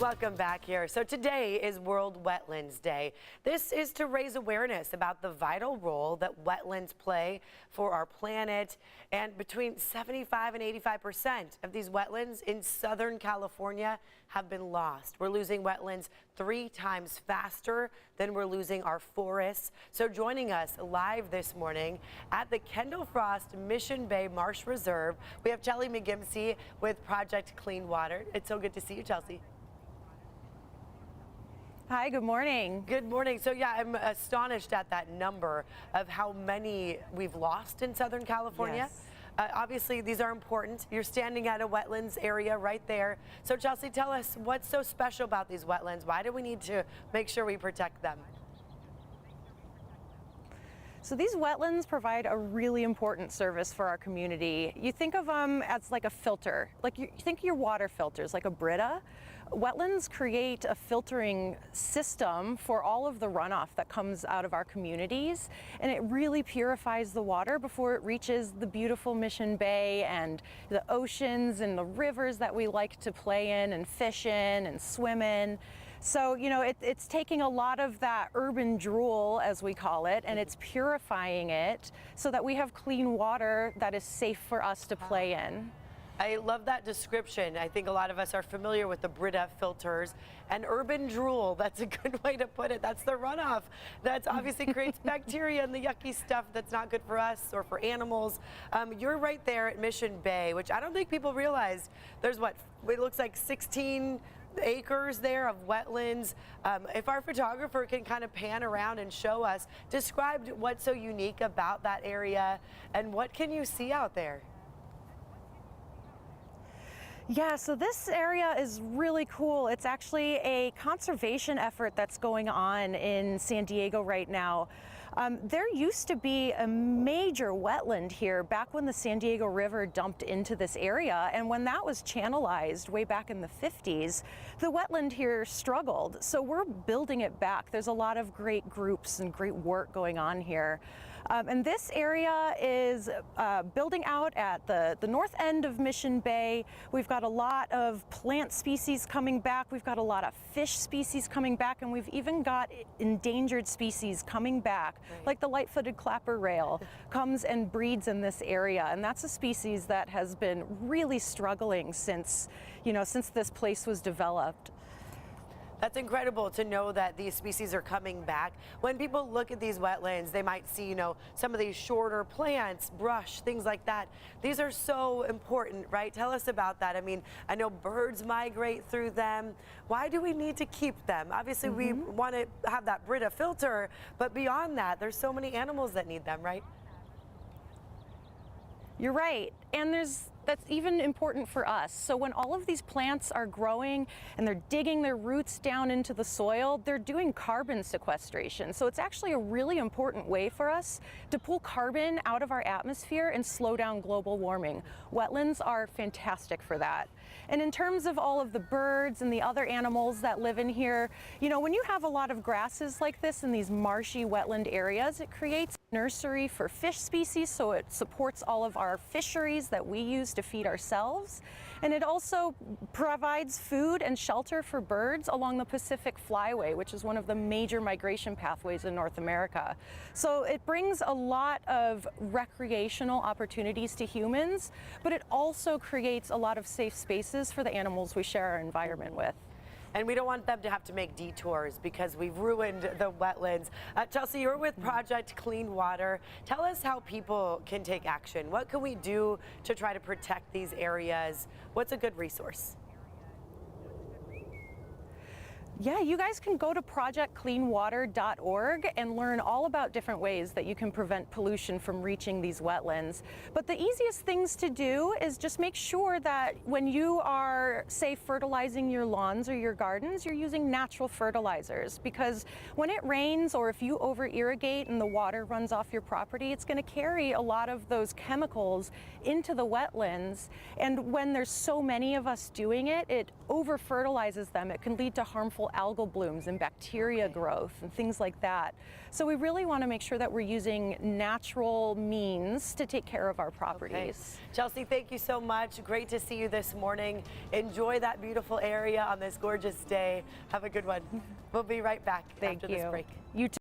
Welcome back here. So today is World Wetlands Day. This is to raise awareness about the vital role that wetlands play for our planet. And between 75 and 85% of these wetlands in Southern California have been lost. We're losing wetlands 3 times faster than we're losing our forests. So joining us live this morning at the Kendall Frost Mission Bay Marsh Reserve, we have Chelsea McGimsey with Project Clean Water. It's so good to see you, Chelsea. Hi, good morning. Good morning. So yeah, I'm astonished at that number of how many we've lost in Southern California. Yes. Obviously, these are important. You're standing at a wetlands area right there. So Chelsea, tell us what's so special about these wetlands? Why do we need to make sure we protect them? So these wetlands provide a really important service for our community. You think of them as like a filter, like you think of your water filters, like a Brita. Wetlands create a filtering system for all of the runoff that comes out of our communities, and it really purifies the water before it reaches the beautiful Mission Bay and the oceans and the rivers that we like to play in and fish in and swim in. So, you know, it's taking a lot of that urban drool, as we call it, and it's purifying it so that we have clean water that is safe for us to play in. I love that description. I think a lot of us are familiar with the Brita filters and urban drool. That's a good way to put it. That's the runoff. That's obviously creates bacteria and the yucky stuff that's not good for us or for animals. You're right there at Mission Bay, which I don't think people realize. There's what, it looks like 16 acres there of wetlands. If our photographer can kind of pan around and show us, describe what's so unique about that area and what can you see out there? Yeah, so this area is really cool. It's actually a conservation effort that's going on in San Diego right now. There used to be a major wetland here back when the San Diego River dumped into this area, and when that was channelized way back in the 50s, the wetland here struggled. So we're building it back. There's a lot of great groups and great work going on here. And this area is building out at the north end of Mission Bay. We've got a lot of plant species coming back. We've got a lot of fish species coming back, and we've even got endangered species coming back, like the light-footed clapper rail comes and breeds in this area. And that's a species that has been really struggling since, since this place was developed. That's incredible to know that these species are coming back. When people look at these wetlands, they might see, some of these shorter plants, brush, things like that. These are so important, right? Tell us about that. I mean, I know birds migrate through them. Why do we need to keep them? Obviously, we want to have that Brita filter, but beyond that, there's so many animals that need them, right? You're right. And that's even important for us. So when all of these plants are growing and they're digging their roots down into the soil, they're doing carbon sequestration. So it's actually a really important way for us to pull carbon out of our atmosphere and slow down global warming. Wetlands are fantastic for that. And in terms of all of the birds and the other animals that live in here, when you have a lot of grasses like this in these marshy wetland areas, it creates a nursery for fish species, so it supports all of our fisheries that we use to feed ourselves. And it also provides food and shelter for birds along the Pacific Flyway, which is one of the major migration pathways in North America. So it brings a lot of recreational opportunities to humans, but it also creates a lot of safe spaces for the animals we share our environment with. And we don't want them to have to make detours because we've ruined the wetlands. Chelsea, you're with Project Clean Water. Tell us how people can take action. What can we do to try to protect these areas? What's a good resource? Yeah, you guys can go to projectcleanwater.org and learn all about different ways that you can prevent pollution from reaching these wetlands. But the easiest things to do is just make sure that when you are, say, fertilizing your lawns or your gardens, you're using natural fertilizers, because when it rains or if you over-irrigate and the water runs off your property, it's going to carry a lot of those chemicals into the wetlands. And when there's so many of us doing it, it over-fertilizes them. It can lead to harmful natural algal blooms and bacteria growth and things like that. So we really want to make sure that we're using natural means to take care of our properties. Okay. Chelsea, thank you so much. Great to see you this morning. Enjoy that beautiful area on this gorgeous day. Have a good one. We'll be right back after this break. You too.